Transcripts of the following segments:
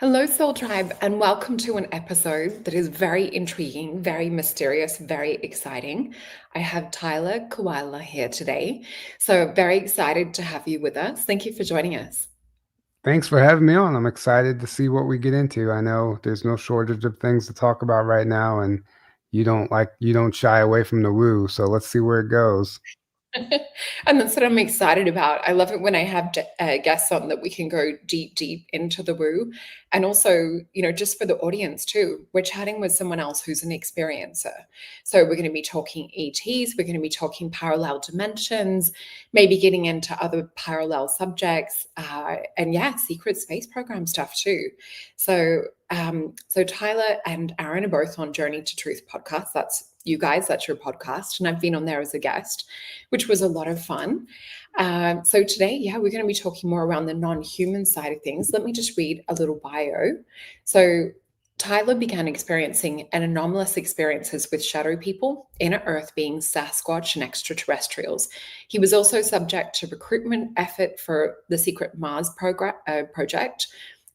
Hello, Soul Tribe, and welcome to an episode that is very intriguing, very mysterious, very exciting. I have Tyler Kiwala here today. So, very excited to have you with us. Thank you for joining us. Thanks for having me on. I'm excited to see what we get into. I know there's no shortage of things to talk about right now, and you don't shy away from the woo. So let's see where it goes. And that's what I'm excited about. I love it when I have guests on that we can go deep, deep into the woo. And also, just for the audience too, we're chatting with someone else who's an experiencer. So we're going to be talking ETs, we're going to be talking parallel dimensions, maybe getting into other parallel subjects, and yeah, secret space program stuff too. So Tyler and Aaron are both on Journey to Truth podcast. That's you guys, that's your podcast. And I've been on there as a guest, which was a lot of fun. So today, yeah, we're going to be talking more around the non-human side of things. Let me just read a little bio. So Tyler began experiencing an anomalous experiences with shadow people, inner earth beings, Sasquatch, and extraterrestrials. He was also subject to recruitment effort for the secret Mars project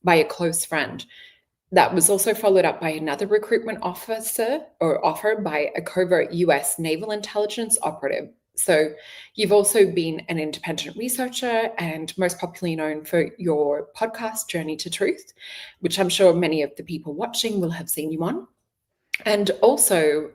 by a close friend. That was also followed up by another recruitment offer by a covert US Naval Intelligence operative. So you've also been an independent researcher and most popularly known for your podcast, Journey to Truth, which I'm sure many of the people watching will have seen you on. And also,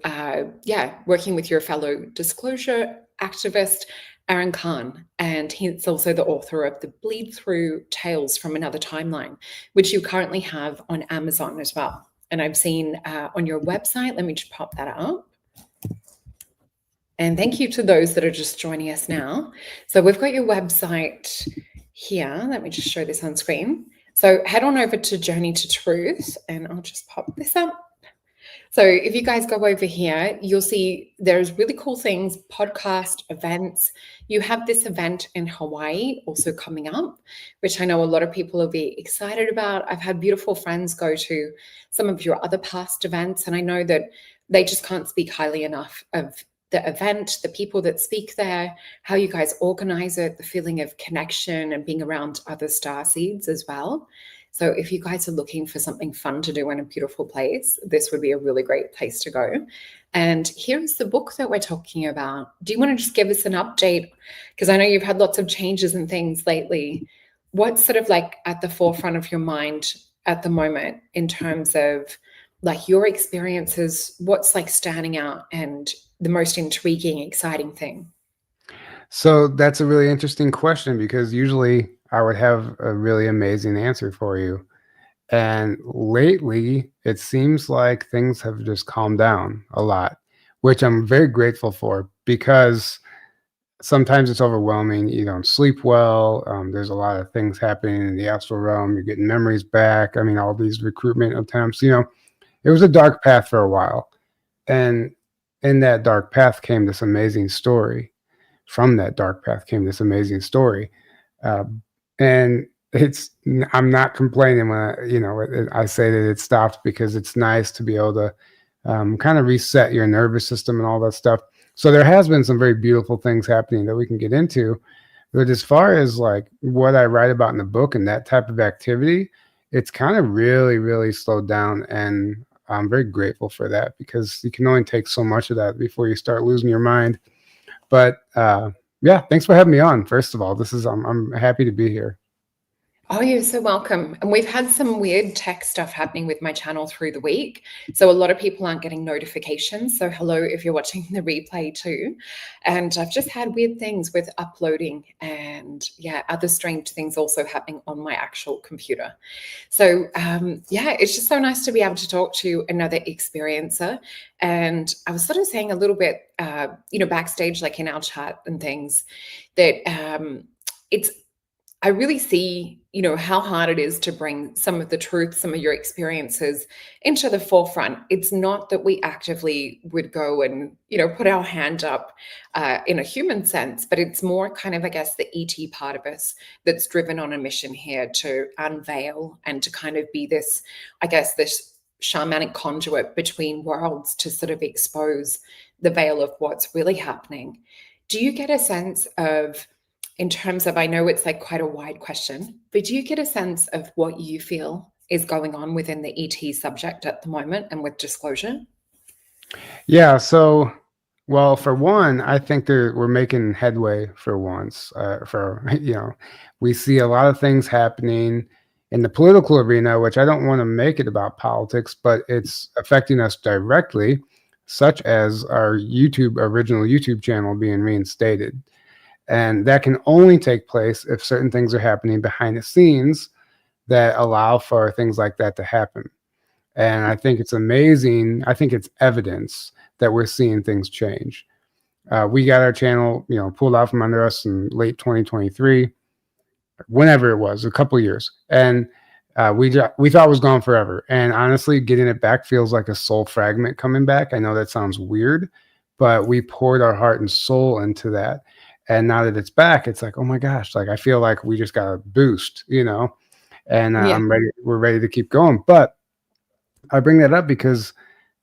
working with your fellow disclosure activist, Aaron Kuhn. And he's also the author of the Bleedthrough Tales from Another Timeline, which you currently have on Amazon as well. And I've seen on your website, let me just pop that up. And thank you to those that are just joining us now. So we've got your website here. Let me just show this on screen. So head on over to Journey to Truth, and I'll just pop this up. So if you guys go over here, you'll see there's really cool things, podcast events. You have this event in Hawaii also coming up, which I know a lot of people will be excited about. I've had beautiful friends go to some of your other past events, and I know that they just can't speak highly enough of the event, the people that speak there, how you guys organize it, the feeling of connection and being around other starseeds as well. So if you guys are looking for something fun to do in a beautiful place, this would be a really great place to go. And here's the book that we're talking about. Do you want to just give us an update? Because I know you've had lots of changes and things lately. What's sort of like at the forefront of your mind at the moment in terms of like your experiences? What's like standing out and the most intriguing, exciting thing? So that's a really interesting question because usually I would have a really amazing answer for you. And lately, it seems like things have just calmed down a lot, which I'm very grateful for because sometimes it's overwhelming. You don't sleep well. There's a lot of things happening in the astral realm. You're getting memories back. I mean, all these recruitment attempts, it was a dark path for a while. And in that dark path came this amazing story. From that dark path came this amazing story. Uh, and I'm not complaining when I say that it stopped because it's nice to be able to kind of reset your nervous system and all that stuff. So there has been some very beautiful things happening that we can get into. But as far as like what I write about in the book and that type of activity, it's kind of really, really slowed down. And I'm very grateful for that because you can only take so much of that before you start losing your mind. But yeah, thanks for having me on. First of all, I'm happy to be here. Oh, you're so welcome. And we've had some weird tech stuff happening with my channel through the week. So a lot of people aren't getting notifications. So hello if you're watching the replay too. And I've just had weird things with uploading and yeah, other strange things also happening on my actual computer. So yeah, it's just so nice to be able to talk to another experiencer. And I was sort of saying a little bit, backstage, like in our chat and things, that I really see, how hard it is to bring some of the truth, some of your experiences into the forefront. It's not that we actively would go and, put our hand up in a human sense, but it's more kind of, I guess, the ET part of us that's driven on a mission here to unveil and to kind of be this, I guess, this shamanic conduit between worlds to sort of expose the veil of what's really happening. Do you get a sense of, in terms of, I know it's like quite a wide question, but do you get a sense of what you feel is going on within the ET subject at the moment and with disclosure? Yeah. So, well, for one, I think we're making headway for once. We see a lot of things happening in the political arena, which I don't want to make it about politics, but it's affecting us directly, such as our original YouTube channel being reinstated. And that can only take place if certain things are happening behind the scenes that allow for things like that to happen. And I think it's amazing. I think it's evidence that we're seeing things change. We got our channel, pulled out from under us in late 2023, whenever it was, a couple of years, and we thought it was gone forever. And honestly, getting it back feels like a soul fragment coming back. I know that sounds weird, but we poured our heart and soul into that. And now that it's back, it's like, oh my gosh, like I feel like we just got a boost, and Yeah. I'm ready. We're ready to keep going. But I bring that up because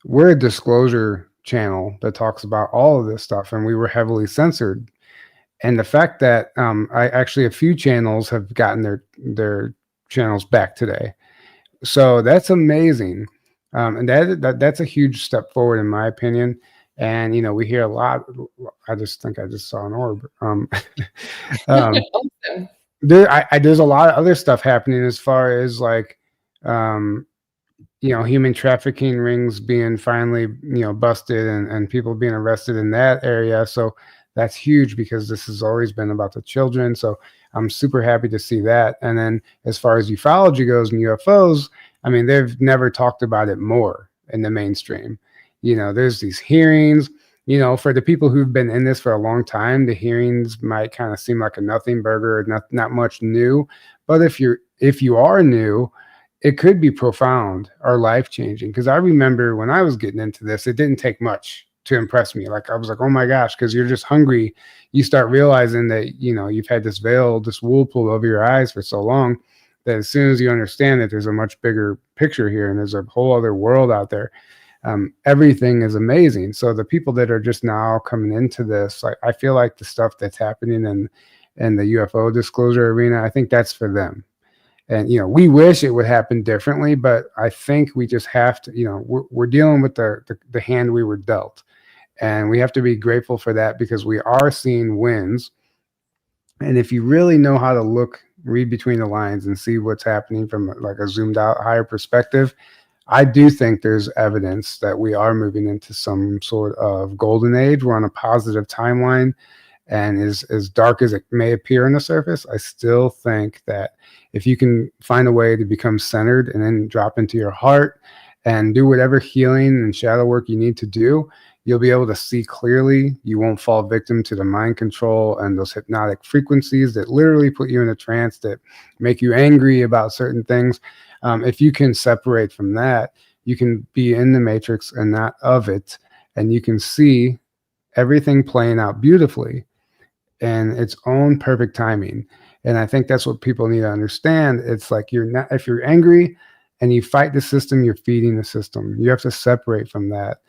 we're a disclosure channel that talks about all of this stuff, and we were heavily censored. And the fact that a few channels have gotten their channels back today, so that's amazing, and that's a huge step forward in my opinion. And we hear a lot. I just think I just saw an orb. Awesome. There's a lot of other stuff happening as far as like human trafficking rings being finally, busted and people being arrested in that area. So that's huge because this has always been about the children. So I'm super happy to see that. And then as far as ufology goes and UFOs, I mean, they've never talked about it more in the mainstream. There's these hearings, for the people who've been in this for a long time, the hearings might kind of seem like a nothing burger, not much new. But if you are new, it could be profound or life-changing. Because I remember when I was getting into this, it didn't take much to impress me. Like I was like, oh my gosh, because you're just hungry. You start realizing that, you've had this veil, this wool pulled over your eyes for so long that as soon as you understand that there's a much bigger picture here and there's a whole other world out there, everything is amazing. So the people that are just now coming into this, like I feel like the stuff that's happening in the UFO disclosure arena, I think that's for them. And we wish it would happen differently, but I think we just have to. We're dealing with the hand we were dealt, and we have to be grateful for that because we are seeing wins. And if you really know how to read between the lines, and see what's happening from like a zoomed out, higher perspective, I do think there's evidence that we are moving into some sort of golden age. We're on a positive timeline. And as dark as it may appear on the surface, I still think that if you can find a way to become centered and then drop into your heart and do whatever healing and shadow work you need to do, you'll be able to see clearly. You won't fall victim to the mind control and those hypnotic frequencies that literally put you in a trance, that make you angry about certain things. If you can separate from that, you can be in the matrix and not of it, and you can see everything playing out beautifully and its own perfect timing. And I think that's what people need to understand. It's like if you're angry and you fight the system, you're feeding the system. You have to separate from that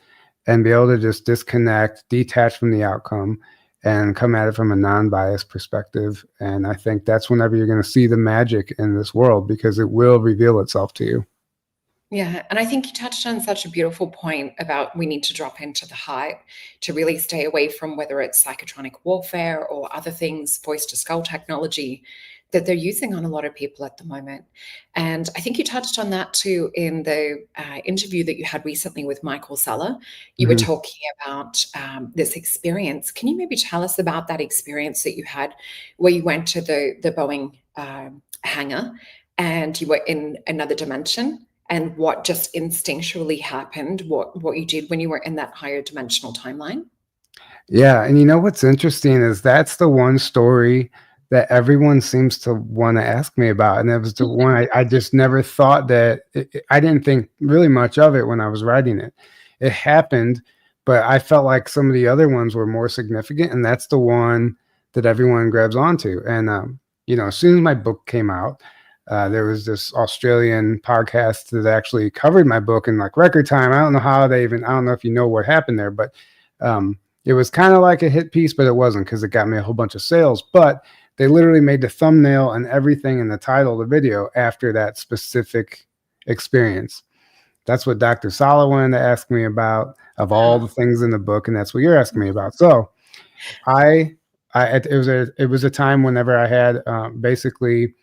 and be able to just disconnect, detach from the outcome, and come at it from a non-biased perspective. And I think that's whenever you're going to see the magic in this world, because it will reveal itself to you. Yeah. And I think you touched on such a beautiful point about we need to drop into the heart to really stay away from whether it's psychotronic warfare or other things, voice to skull technology that they're using on a lot of people at the moment. And I think you touched on that too in the interview that you had recently with Michael Seller. You were talking about this experience. Can you maybe tell us about that experience that you had where you went to the Boeing hangar and you were in another dimension? And what just instinctually happened, what you did when you were in that higher dimensional timeline? Yeah. And what's interesting is that's the one story that everyone seems to want to ask me about. And that was the one I just never thought that I didn't think really much of it when I was writing it. It happened, but I felt like some of the other ones were more significant. And that's the one that everyone grabs onto. And, as soon as my book came out, there was this Australian podcast that actually covered my book in like record time. I don't know if you know what happened there, but it was kind of like a hit piece, but it wasn't, because it got me a whole bunch of sales. But they literally made the thumbnail and everything in the title of the video after that specific experience. That's what Dr. Sala wanted to ask me about of all the things in the book, and that's what you're asking me about. So I, it was a time whenever I had basically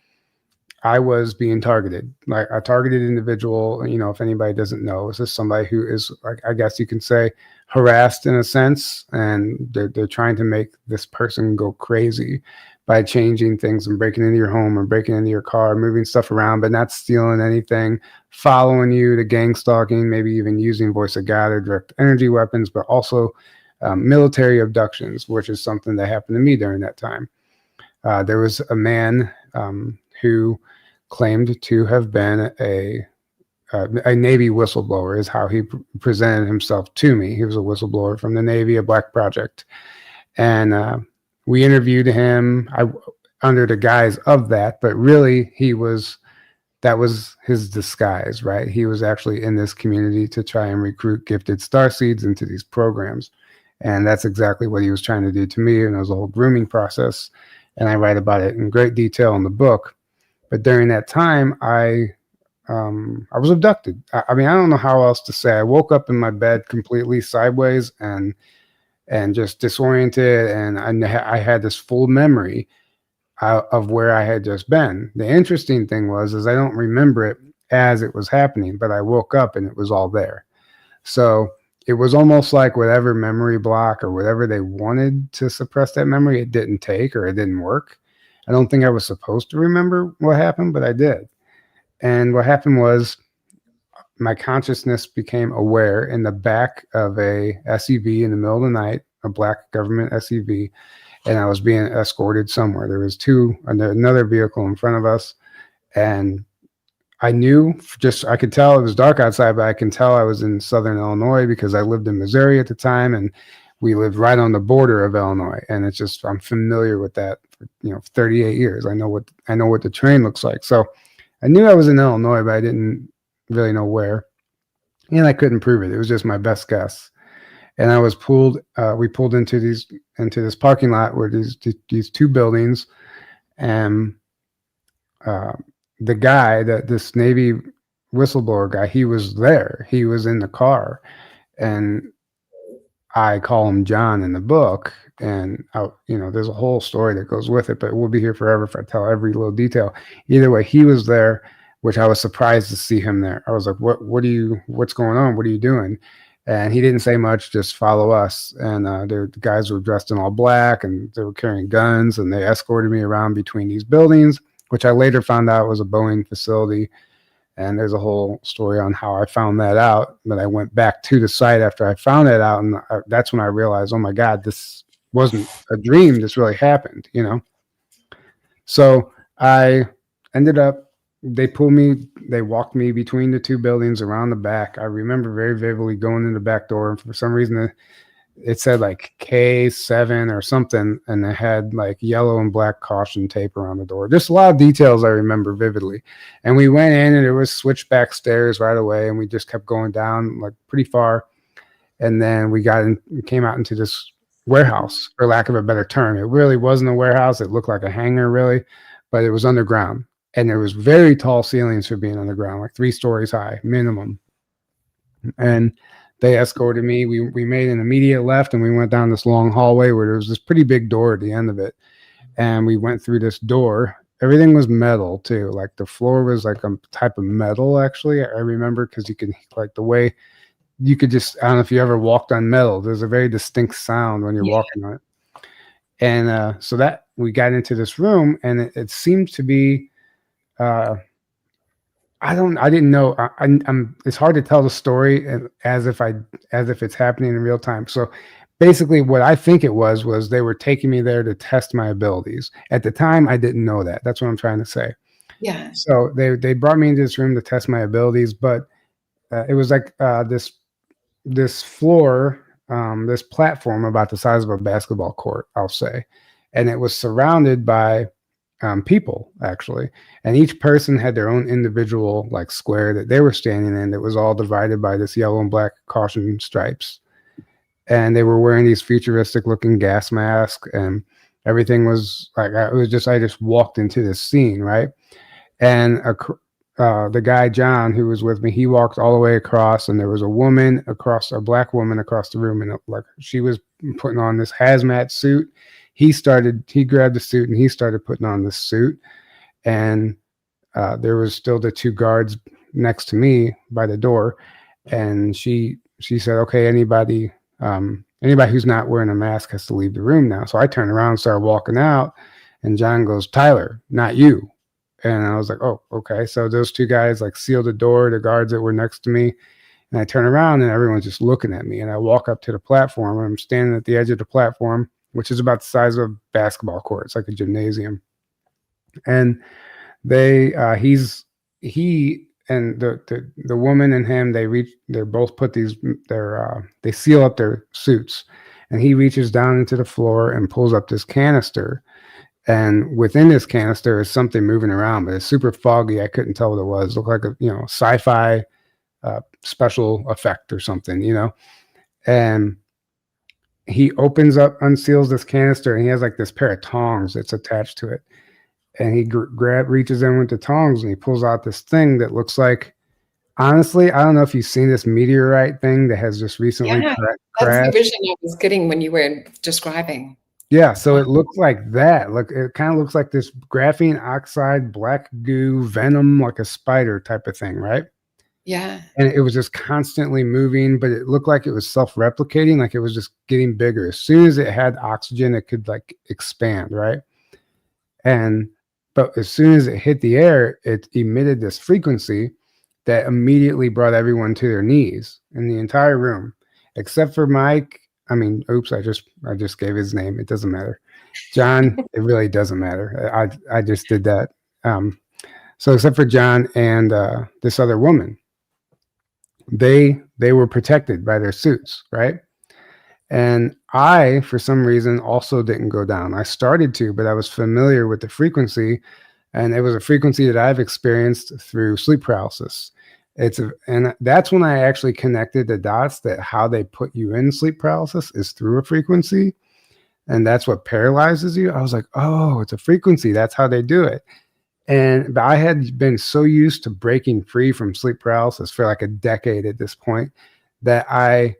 I was being targeted, like a targeted individual. You know, if anybody doesn't know, it's just somebody who is, like, I guess you can say, harassed in a sense, and they're trying to make this person go crazy by changing things and breaking into your home or breaking into your car, moving stuff around, but not stealing anything, following you, to gang stalking, maybe even using voice of God or direct energy weapons, but also military abductions, which is something that happened to me during that time. There was a man who claimed to have been a Navy whistleblower, is how he presented himself to me. He was a whistleblower from the Navy, a black project. And we interviewed him under the guise of that, but really that was his disguise, right? He was actually in this community to try and recruit gifted starseeds into these programs. And that's exactly what he was trying to do to me. And it was a whole grooming process. And I write about it in great detail in the book. But during that time, I was abducted. I mean, I don't know how else to say. I woke up in my bed completely sideways and just disoriented, and I had this full memory of where I had just been. The interesting thing is I don't remember it as it was happening, but I woke up and it was all there. So it was almost like whatever memory block or whatever they wanted to suppress that memory, it didn't take, or it didn't work. I don't think I was supposed to remember what happened, but I did. And what happened was my consciousness became aware in the back of a SUV in the middle of the night, a black government SUV, and I was being escorted somewhere. There was another vehicle in front of us, and I knew, I could tell it was dark outside, but I can tell I was in Southern Illinois because I lived in Missouri at the time, and we lived right on the border of Illinois. And it's just, I'm familiar with that for 38 years. I know what the terrain looks like. So I knew I was in Illinois, but I didn't really know where, and I couldn't prove it. It was just my best guess. And I was we pulled into this parking lot where these two buildings, and the guy, this Navy whistleblower guy, he was there. He was in the car, and I call him John in the book. And there's a whole story that goes with it, but we'll be here forever if I tell every little detail. Either way, he was there, which I was surprised to see him there. I was like, what's going on? What are you doing? And he didn't say much, just follow us. And the guys were dressed in all black, and they were carrying guns, and they escorted me around between these buildings, which I later found out was a Boeing facility. And there's a whole story on how I found that out. But I went back to the site after I found that out, and that's when I realized, oh my God, this wasn't a dream. This really happened, So I ended up, they walked me between the two buildings around the back. I remember very vividly going in the back door, and for some reason it said like K7 or something, and it had like yellow and black caution tape around the door. Just a lot of details I remember vividly. And we went in, and there was switchback stairs right away, and we just kept going down like pretty far. And then we came out into this warehouse, for lack of a better term. It really wasn't a warehouse. It looked like a hangar, really, but it was underground. And there was very tall ceilings for being underground, like 3 stories high minimum. And they escorted me. We made an immediate left, and we went down this long hallway where there was this pretty big door at the end of it. And we went through this door. Everything was metal too. Like the floor was like a type of metal, actually. I remember, because you could, like, the way you could just, I don't know if you ever walked on metal. There's a very distinct sound when you're walking on it. And so that we got into this room, and it seemed to be, I didn't know. It's hard to tell the story as if it's happening in real time. So basically what I think it was they were taking me there to test my abilities. At the time, I didn't know that. That's what I'm trying to say. Yeah. So they brought me into this room to test my abilities, but it was like this floor, this platform about the size of a basketball court, I'll say. And it was surrounded by people, actually. And each person had their own individual, like, square that they were standing in that was all divided by this yellow and black caution stripes. And they were wearing these futuristic looking gas masks, and everything was like, I just walked into this scene, right? And the guy John who was with me, he walked all the way across, and there was a black woman across the room, and like she was putting on this hazmat suit. He grabbed the suit and he started putting on this suit, and there was still the two guards next to me by the door, and she said, "Okay, anybody who's not wearing a mask has to leave the room now." So I turned around and started walking out, and John goes, "Tyler, not you." And I was like, "Oh, okay." So those two guys like sealed the door, the guards that were next to me, and I turn around and everyone's just looking at me. And I walk up to the platform, and I'm standing at the edge of the platform, which is about the size of a basketball court. It's like a gymnasium. And he and the woman and him, they both put they seal up their suits, and he reaches down into the floor and pulls up this canister. And within this canister is something moving around, but it's super foggy. I couldn't tell what it was. It looked like a sci-fi special effect or something. And he unseals this canister, and he has like this pair of tongs that's attached to it. And he reaches in with the tongs, and he pulls out this thing that looks like, honestly, I don't know if you've seen this meteorite thing that has just recently That's the crashed. vision I was getting when you were describing. Yeah, so it looks like that. Look, it kind of looks like this graphene oxide, black goo, venom, like a spider type of thing, right? Yeah. And it was just constantly moving, but it looked like it was self-replicating, like it was just getting bigger. As soon as it had oxygen, it could like expand, right? But as soon as it hit the air, it emitted this frequency that immediately brought everyone to their knees in the entire room, except for Mike. I mean, oops, I just gave his name. It doesn't matter. John, it really doesn't matter. I just did that. So except for John and this other woman, they were protected by their suits, right? And I, for some reason, also didn't go down. I started to, but I was familiar with the frequency, and it was a frequency that I've experienced through sleep paralysis. And that's when I actually connected the dots that how they put you in sleep paralysis is through a frequency, and that's what paralyzes you. I was like, oh, it's a frequency. That's how they do it. But I had been so used to breaking free from sleep paralysis for like a decade at this point that I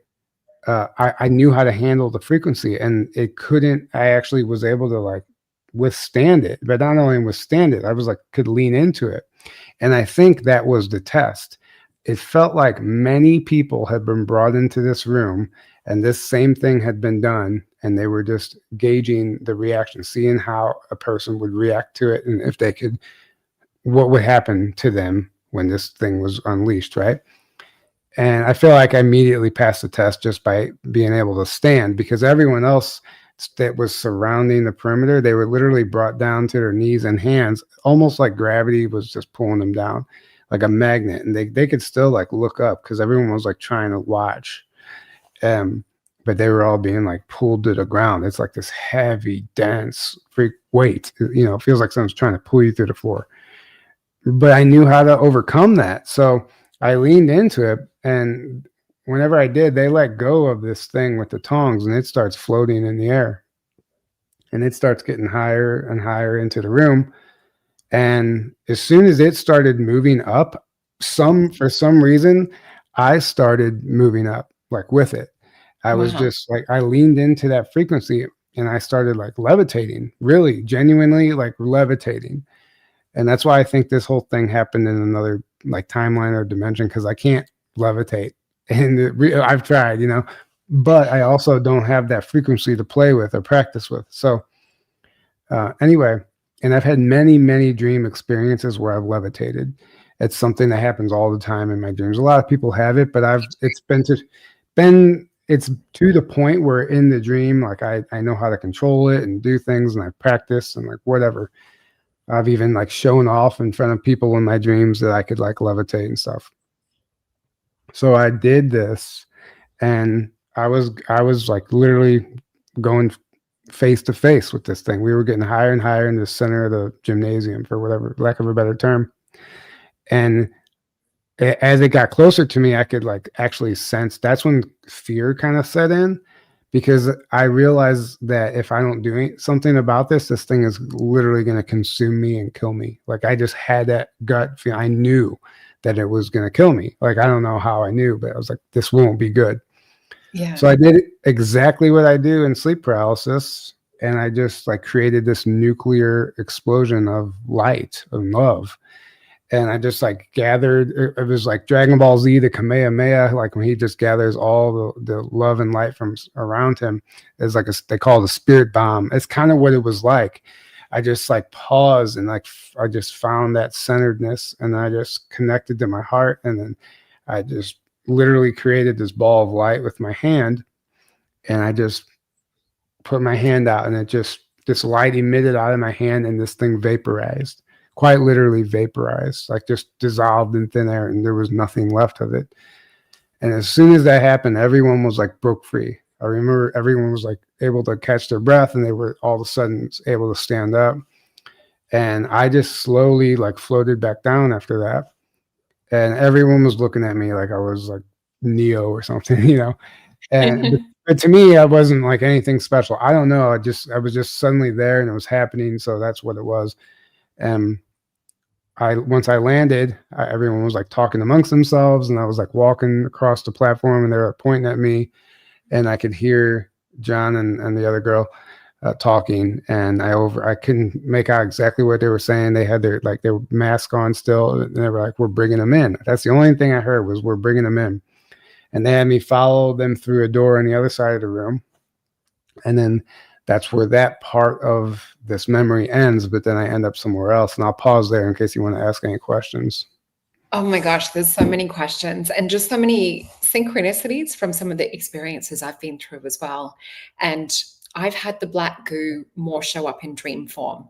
knew how to handle the frequency, and I actually was able to like withstand it, but not only withstand it, I was like, could lean into it. And I think that was the test. It felt like many people had been brought into this room, and this same thing had been done, and they were just gauging the reaction, seeing how a person would react to it, and if they could, what would happen to them when this thing was unleashed, right? And I feel like I immediately passed the test just by being able to stand, because everyone else that was surrounding the perimeter, they were literally brought down to their knees and hands, almost like gravity was just pulling them down like a magnet. And they could still like look up because everyone was like trying to watch. But they were all being like pulled to the ground. It's like this heavy, dense weight. It feels like someone's trying to pull you through the floor. But I knew how to overcome that. So I leaned into it, and whenever I did, they let go of this thing with the tongs, and it starts floating in the air, and it starts getting higher and higher into the room. And as soon as it started moving up, for some reason, I started moving up like with it. I was just like, I leaned into that frequency, and I started like levitating, really genuinely like levitating. And that's why I think this whole thing happened in another like timeline or dimension, because I can't levitate. And I've tried, but I also don't have that frequency to play with or practice with. So anyway, and I've had many, many dream experiences where I've levitated. It's something that happens all the time in my dreams. A lot of people have it, but it's to the point where in the dream, like I know how to control it and do things, and I practice and like whatever. I've even like shown off in front of people in my dreams that I could like levitate and stuff. So I did this, and I was like literally going face to face with this thing. We were getting higher and higher in the center of the gymnasium, for whatever lack of a better term. And as it got closer to me, I could like actually sense, that's when fear kind of set in, because I realized that if I don't do something about this, this thing is literally going to consume me and kill me. Like I just had that gut feeling. I knew that it was going to kill me. Like I don't know how I knew, but I was like, this won't be good. Yeah. So I did exactly what I do in sleep paralysis, and I just like created this nuclear explosion of light and love. And I just like gathered, it was like Dragon Ball Z, the Kamehameha, like when he just gathers all the love and light from around him. It's like they call it a spirit bomb. It's kind of what it was like. I just like paused and like I just found that centeredness, and I just connected to my heart, and then I just literally created this ball of light with my hand, and I just put my hand out, and it just, this light emitted out of my hand, and this thing vaporized, quite literally vaporized, like just dissolved in thin air, and there was nothing left of it. And as soon as that happened, everyone was like broke free. I remember everyone was like able to catch their breath, and they were all of a sudden able to stand up. And I just slowly like floated back down after that. And everyone was looking at me like I was like Neo or something, you know. And but to me, I wasn't like anything special. I don't know. I was just suddenly there, and it was happening. So that's what it was. And once I landed, everyone was like talking amongst themselves, and I was like walking across the platform, and they were pointing at me, and I could hear John and the other girl talking, and I couldn't make out exactly what they were saying. They had their mask on still, and they were like, "We're bringing them in." That's the only thing I heard was, "We're bringing them in," and they had me follow them through a door on the other side of the room, and then that's where that part of this memory ends. But then I end up somewhere else, and I'll pause there in case you want to ask any questions. Oh my gosh, there's so many questions and just so many synchronicities from some of the experiences I've been through as well. And I've had the black goo more show up in dream form.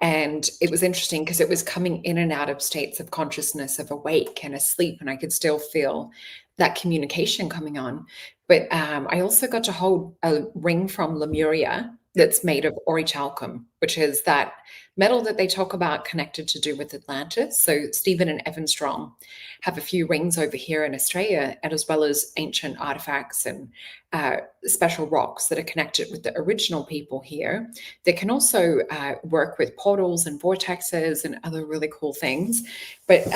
And it was interesting because it was coming in and out of states of consciousness, of awake and asleep, and I could still feel that communication coming on. But I also got to hold a ring from Lemuria that's made of orichalcum, which is that metal that they talk about connected to do with Atlantis. So Stephen and Evan Strong have a few rings over here in Australia, and as well as ancient artifacts and special rocks that are connected with the original people here. They can also work with portals and vortexes and other really cool things. But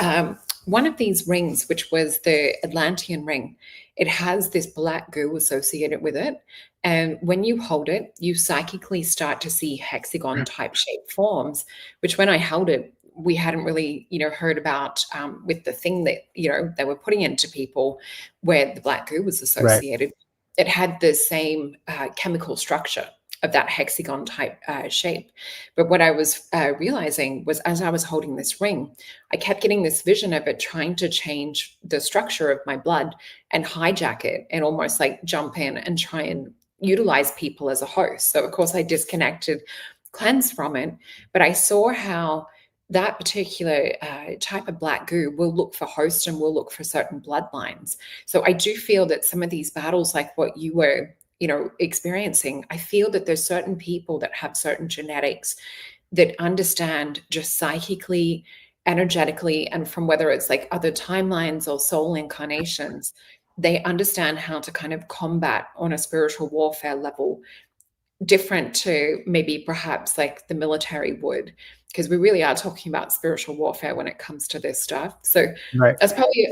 one of these rings, which was the Atlantean ring, it has this black goo associated with it. And when you hold it, you psychically start to see hexagon type shaped forms, which when I held it, we hadn't really, heard about with the thing that, they were putting into people where the black goo was associated. Right. It had the same chemical structure of that hexagon type shape. But what I was realizing was, as I was holding this ring, I kept getting this vision of it trying to change the structure of my blood and hijack it and almost like jump in and try and utilize people as a host. So of course I disconnected, cleansed from it, but I saw how that particular type of black goo will look for hosts and will look for certain bloodlines. So I do feel that some of these battles, like what you were, experiencing, I feel that there's certain people that have certain genetics that understand just psychically, energetically, and from whether it's like other timelines or soul incarnations, they understand how to kind of combat on a spiritual warfare level different to maybe perhaps like the military would, because we really are talking about spiritual warfare when it comes to this stuff. So right. That's probably,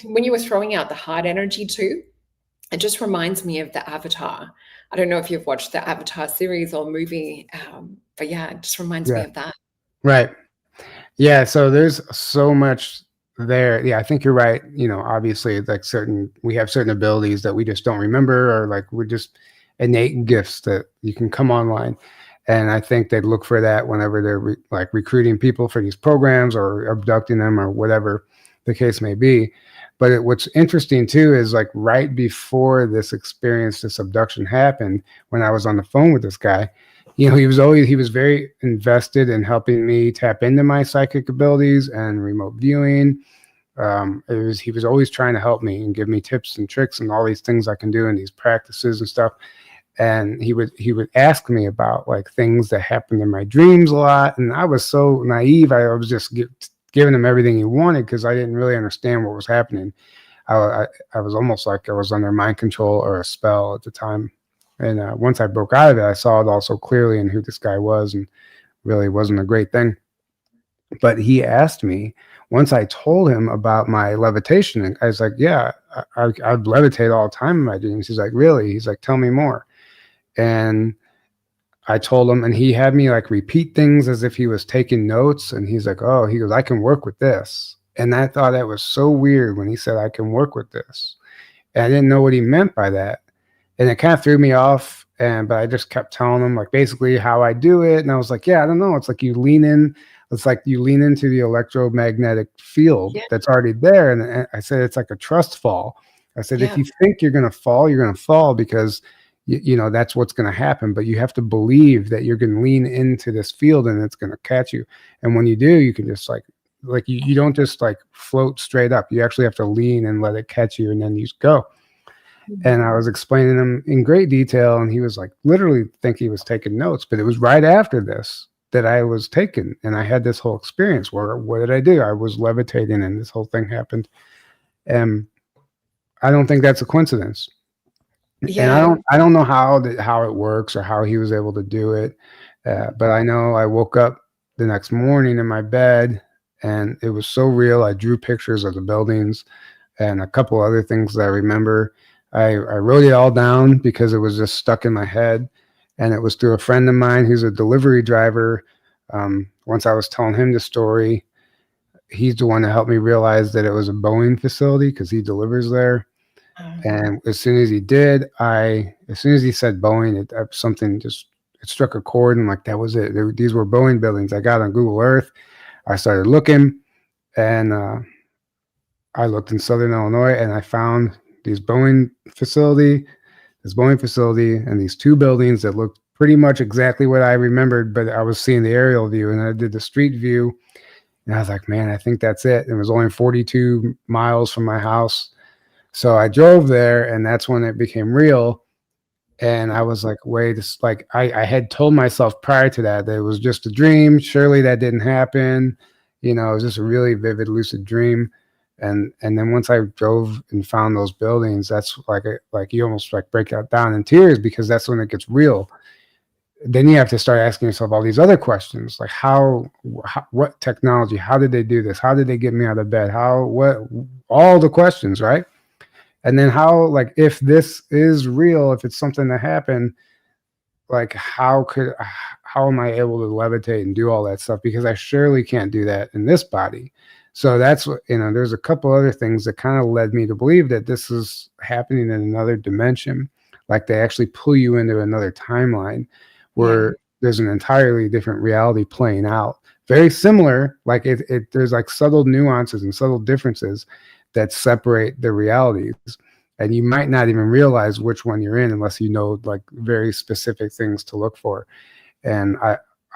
when you were throwing out the hard energy too, it just reminds me of the Avatar. I don't know if you've watched the Avatar series or movie, but yeah, it just reminds me of that. Right. Yeah. So there's so much there. Yeah, I think you're right. Obviously, like we have certain abilities that we just don't remember, or like we're just innate gifts that you can come online. And I think they look for that whenever they're recruiting people for these programs or abducting them or whatever the case may be. But what's interesting too is like right before this experience, this abduction happened, when I was on the phone with this guy, he was very invested in helping me tap into my psychic abilities and remote viewing. He was always trying to help me and give me tips and tricks and all these things I can do and these practices and stuff. And he would ask me about like things that happened in my dreams a lot. And I was so naive. I was just giving him everything he wanted because I didn't really understand what was happening. I was almost like I was under mind control or a spell at the time. And once I broke out of it, I saw it all so clearly and who this guy was, and really wasn't a great thing. But he asked me once I told him about my levitation, and I was like, "Yeah, I'd levitate all the time in my dreams." He's like, "Really?" He's like, "Tell me more." And I told him, and he had me like repeat things as if he was taking notes. And he's like, "Oh," he goes, "I can work with this." And I thought that was so weird when he said, "I can work with this." And I didn't know what he meant by that. And it kind of threw me off. But I just kept telling him like basically how I do it. And I was like, "Yeah, I don't know. It's like you lean in. It's like you lean into the electromagnetic field Yeah. that's already there." And I said, "It's like a trust fall." I said, "If Yeah. you think you're going to fall, you're going to fall because that's what's going to happen. But you have to believe that you're going to lean into this field and it's going to catch you. And when you do, you can just like you don't just like float straight up. You actually have to lean and let it catch you, and then you just go." And I was explaining them in great detail, and he was like, literally think he was taking notes. But it was right after this that I was taken, and I had this whole experience where what did I do? I was levitating, and this whole thing happened. And I don't think that's a coincidence. And Yeah. I don't know how it works or how he was able to do it. But I know I woke up the next morning in my bed, and it was so real. I drew pictures of the buildings and a couple other things that I remember. I wrote it all down because it was just stuck in my head. And it was through a friend of mine who's a delivery driver. Once I was telling him the story, he's the one that helped me realize that it was a Boeing facility because he delivers there. And as soon as he did, as soon as he said Boeing, something just it struck a chord, and like that was it. These were Boeing buildings. I got on Google Earth. I started looking, and I looked in Southern Illinois, and I found these Boeing facility, this Boeing facility, and these two buildings that looked pretty much exactly what I remembered. But I was seeing the aerial view, and I did the street view, and I was like, man, I think that's it. It was only 42 miles from my house. So I drove there, and that's when it became real. And I was like, wait, it's like I had told myself prior to that it was just a dream. Surely that didn't happen. It was just a really vivid, lucid dream. And then once I drove and found those buildings, that's like you almost like break out down in tears because that's when it gets real. Then you have to start asking yourself all these other questions, like what technology, how did they do this? How did they get me out of bed? All the questions, right? And then like, if this is real, if it's something that happened, like, how am I able to levitate and do all that stuff? Because I surely can't do that in this body. So that's what, there's a couple other things that kind of led me to believe that this is happening in another dimension. Like they actually pull you into another timeline where there's an entirely different reality playing out. Very similar, like there's like subtle nuances and subtle differences that separate the realities, and you might not even realize which one you're in unless you know like very specific things to look for. And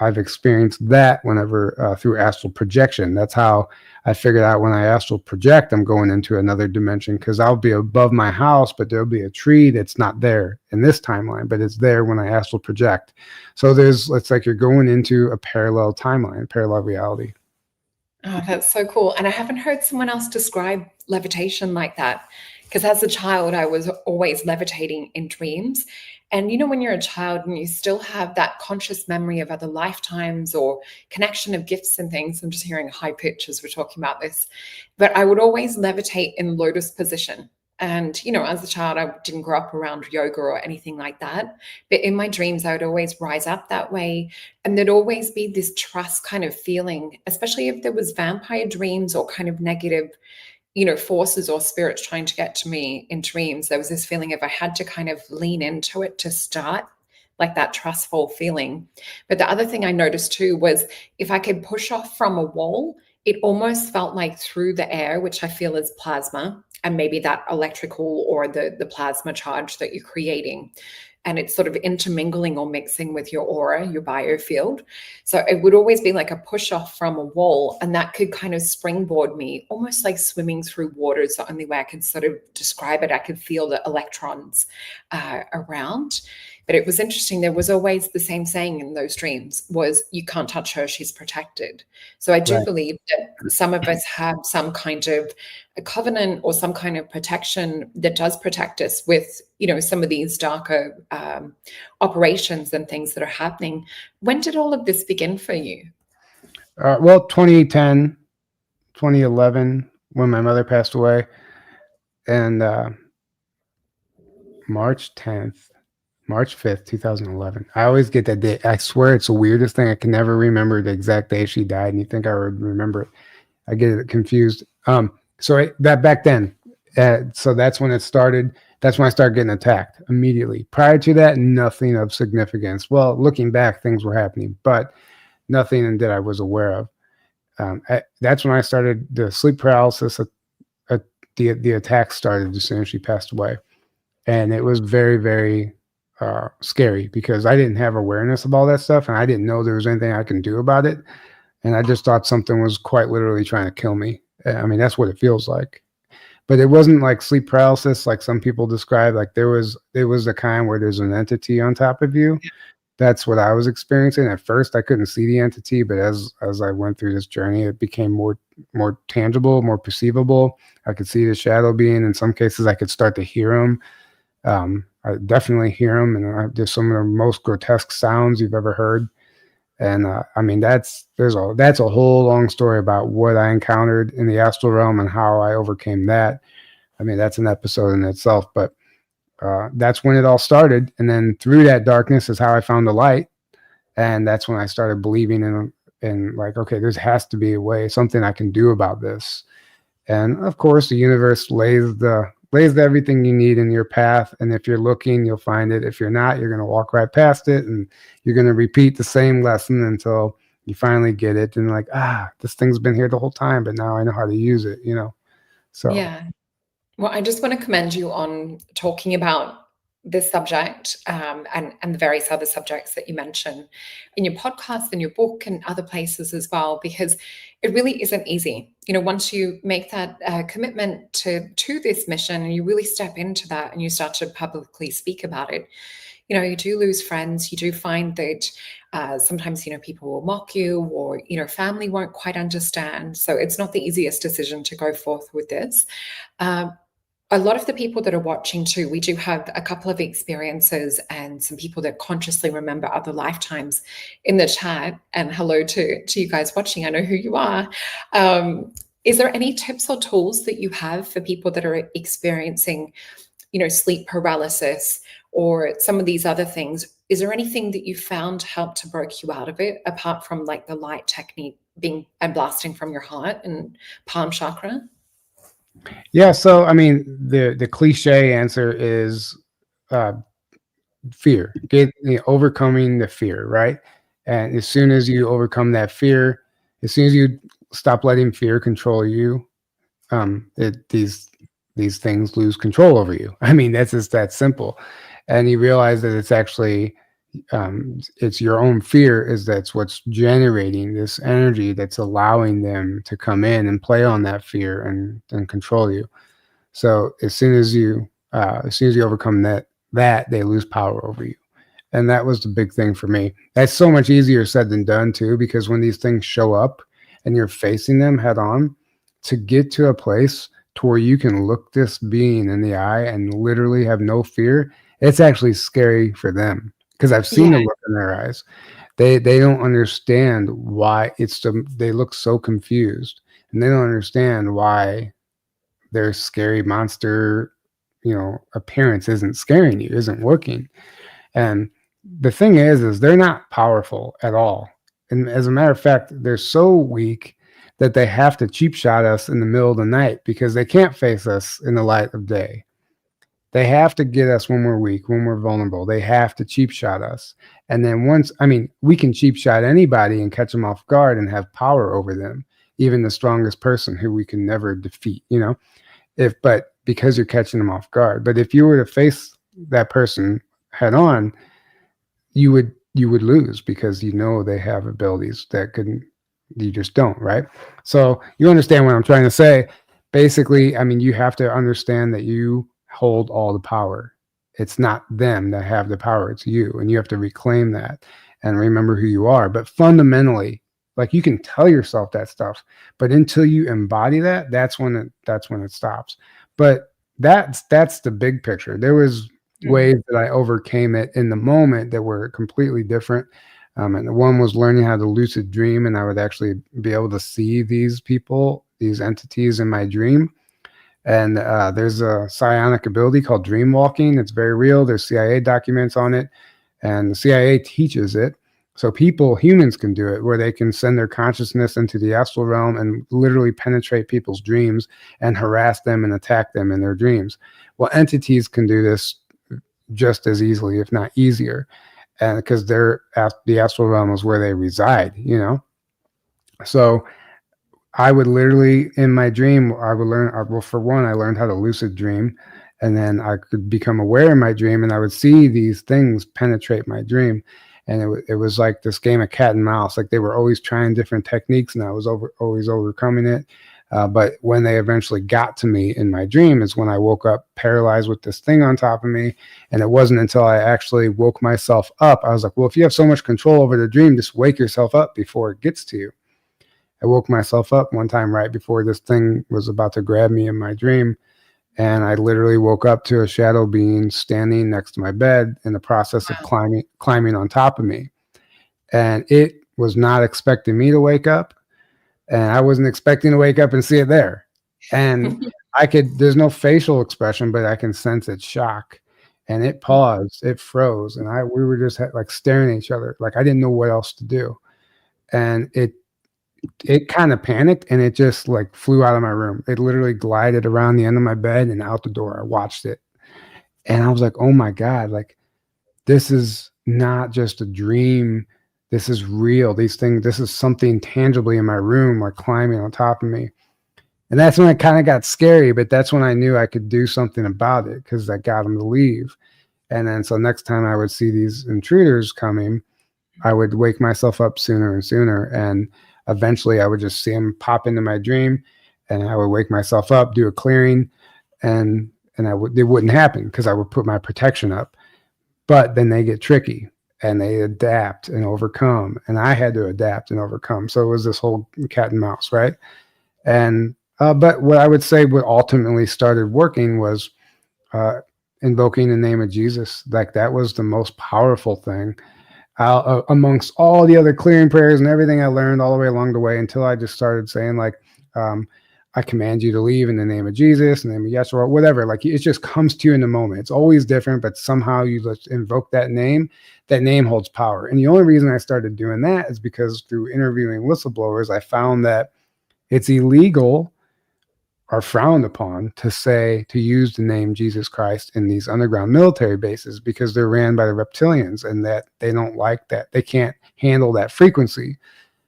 I've experienced that whenever through astral projection. That's how I figured out when I astral project, I'm going into another dimension because I'll be above my house, but there'll be a tree that's not there in this timeline, but it's there when I astral project. So it's like you're going into a parallel timeline, parallel reality. Oh, that's so cool. And I haven't heard someone else describe levitation like that. Because as a child, I was always levitating in dreams. And when you're a child and you still have that conscious memory of other lifetimes or connection of gifts and things, I'm just hearing high pitch as we're talking about this, but I would always levitate in lotus position. And, as a child, I didn't grow up around yoga or anything like that. But in my dreams, I would always rise up that way. And there'd always be this trust kind of feeling, especially if there was vampire dreams or kind of negative, forces or spirits trying to get to me in dreams. There was this feeling of I had to kind of lean into it to start, like that trustful feeling. But the other thing I noticed too was if I could push off from a wall, it almost felt like through the air, which I feel is plasma, and maybe that electrical or the plasma charge that you're creating. And it's sort of intermingling or mixing with your aura, your biofield. So it would always be like a push off from a wall, and that could kind of springboard me, almost like swimming through water is the only way I could sort of describe it. I could feel the electrons around. But it was interesting. There was always the same saying in those dreams was, you can't touch her, she's protected. So I do Right. believe that some of us have some kind of a covenant or some kind of protection that does protect us with, some of these darker operations and things that are happening. When did all of this begin for you? Well, 2010, 2011, when my mother passed away, and March 10th, March 5th, 2011. I always get that day. I swear it's the weirdest thing. I can never remember the exact day she died, and you think I would remember it. I get it confused. That back then, so that's when it started. That's when I started getting attacked immediately. Prior to that, nothing of significance. Well, looking back, things were happening, but nothing that I was aware of. That's when I started the sleep paralysis. The attack started as soon as she passed away, and it was very, very scary because I didn't have awareness of all that stuff, and I didn't know there was anything I can do about it. And I just thought something was quite literally trying to kill me. I mean, that's what it feels like. But it wasn't like sleep paralysis like some people describe. Like it was the kind where there's an entity on top of you. That's what I was experiencing. At first, I couldn't see the entity, but as I went through this journey, it became more tangible, more perceivable. I could see the shadow being. In some cases, I could start to hear them. I definitely hear them, and there's some of the most grotesque sounds you've ever heard. And I mean, that's a whole long story about what I encountered in the astral realm and how I overcame that. I mean, that's an episode in itself, but that's when it all started. And then through that darkness is how I found the light. And that's when I started believing in like, okay, there has to be a way, something I can do about this. And of course, the universe lays everything you need in your path. And if you're looking, you'll find it. If you're not, you're going to walk right past it, and you're going to repeat the same lesson until you finally get it. And like, this thing's been here the whole time, but now I know how to use it, So Yeah. Well, I just want to commend you on talking about this subject and the various other subjects that you mention in your podcast and your book and other places as well, because it really isn't easy. Once you make that commitment to this mission and you really step into that and you start to publicly speak about it, you do lose friends. You do find that sometimes, people will mock you, or, family won't quite understand. So it's not the easiest decision to go forth with this. A lot of the people that are watching too, we do have a couple of experiences and some people that consciously remember other lifetimes in the chat. And hello to you guys watching. I know who you are. Is there any tips or tools that you have for people that are experiencing, sleep paralysis or some of these other things? Is there anything that you found helped to break you out of it, apart from like the light technique and blasting from your heart and palm chakra? Yeah, so I mean, the cliche answer is fear. Overcoming the fear, right? And as soon as you overcome that fear, as soon as you stop letting fear control you, these things lose control over you. I mean, that's just that simple. And you realize that it's actually it's your own fear that's what's generating this energy that's allowing them to come in and play on that fear and control you. So as soon as you overcome that they lose power over you. And that was the big thing for me. That's so much easier said than done too, because when these things show up and you're facing them head on, to get to a place to where you can look this being in the eye and literally have no fear, it's actually scary for them. Because I've seen the look in their eyes. They don't understand why they look so confused, and they don't understand why their scary monster, appearance isn't scaring you, isn't working. And the thing is they're not powerful at all. And as a matter of fact, they're so weak that they have to cheap shot us in the middle of the night because they can't face us in the light of day. They have to get us when we're weak, when we're vulnerable. They have to cheap shot us. And then we can cheap shot anybody and catch them off guard and have power over them, even the strongest person who we can never defeat, but because you're catching them off guard. But if you were to face that person head on, you would lose because they have abilities you just don't, right? So you understand what I'm trying to say. Basically, I mean, you have to understand that you hold all the power It's not them that have the power, it's you, and you have to reclaim that and remember who you are. But fundamentally, like, you can tell yourself that stuff, but until you embody that, that's when it stops. But that's the big picture. There was ways that I overcame it in the moment that were completely different. And one was learning how to lucid dream, and I would actually be able to see these people, these entities in my dream. And there's a psionic ability called dream walking. It's very real. There's CIA documents on it, and the CIA teaches it. So humans can do it, where they can send their consciousness into the astral realm and literally penetrate people's dreams and harass them and attack them in their dreams. Well, entities can do this just as easily, if not easier, and because the astral realm is where they reside, you know. So I would literally, in my dream, I would learn, well, for one, I learned how to lucid dream, and then I could become aware in my dream, and I would see these things penetrate my dream. And it was like this game of cat and mouse. Like, they were always trying different techniques, and I was always overcoming it. But when they eventually got to me in my dream is when I woke up paralyzed with this thing on top of me. And it wasn't until I actually woke myself up, I was like, well, if you have so much control over the dream, just wake yourself up before it gets to you. I woke myself up one time right before this thing was about to grab me in my dream. And I literally woke up to a shadow being standing next to my bed in the process of climbing on top of me. And it was not expecting me to wake up. And I wasn't expecting to wake up and see it there. And there's no facial expression, but I can sense its shock. And it paused, it froze. And we were just like staring at each other. Like, I didn't know what else to do. And it kind of panicked, and it just like flew out of my room. It literally glided around the end of my bed and out the door. I watched it, and I was like, oh my God, like, this is not just a dream. This is real. This is something tangibly in my room, like climbing on top of me. And that's when it kind of got scary, but that's when I knew I could do something about it, because I got them to leave. And then, so next time I would see these intruders coming, I would wake myself up sooner and sooner. And eventually I would just see them pop into my dream, and I would wake myself up, do a clearing, and it wouldn't happen because I would put my protection up. But then they get tricky, and they adapt and overcome, and I had to adapt and overcome. So it was this whole cat and mouse, right? And but what I would say what ultimately started working was invoking the name of Jesus. Like, that was the most powerful thing amongst all the other clearing prayers and everything I learned all the way along the way, until I just started saying, like, I command you to leave in the name of Jesus, in the name of Yeshua, whatever. Like, it just comes to you in the moment. It's always different, but somehow you just invoke that name. That name holds power. And the only reason I started doing that is because through interviewing whistleblowers, I found that it's illegal or frowned upon to use the name Jesus Christ in these underground military bases, because they're ran by the reptilians, and that they don't like that. They can't handle that frequency.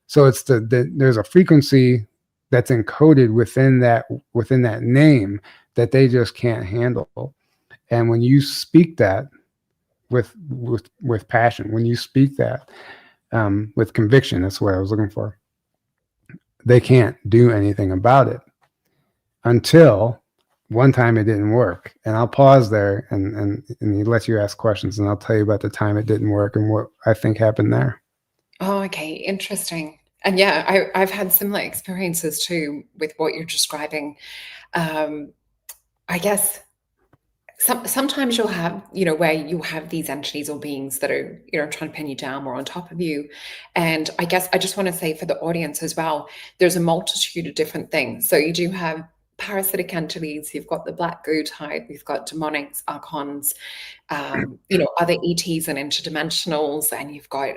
So it's there's a frequency that's encoded within that name that they just can't handle. And when you speak that with passion, when you speak that with conviction, that's what I was looking for, they can't do anything about it. Until one time it didn't work. And I'll pause there and let you ask questions, and I'll tell you about the time it didn't work and what I think happened there. Oh, okay. Interesting. And yeah, I've had similar experiences too with what you're describing. I guess sometimes you'll have, where you have these entities or beings that are, trying to pin you down or on top of you. And I guess I just want to say for the audience as well, there's a multitude of different things. So you do have parasitic entities, you've got the black goo type, you've got demonics, archons, other ETs and interdimensionals, and you've got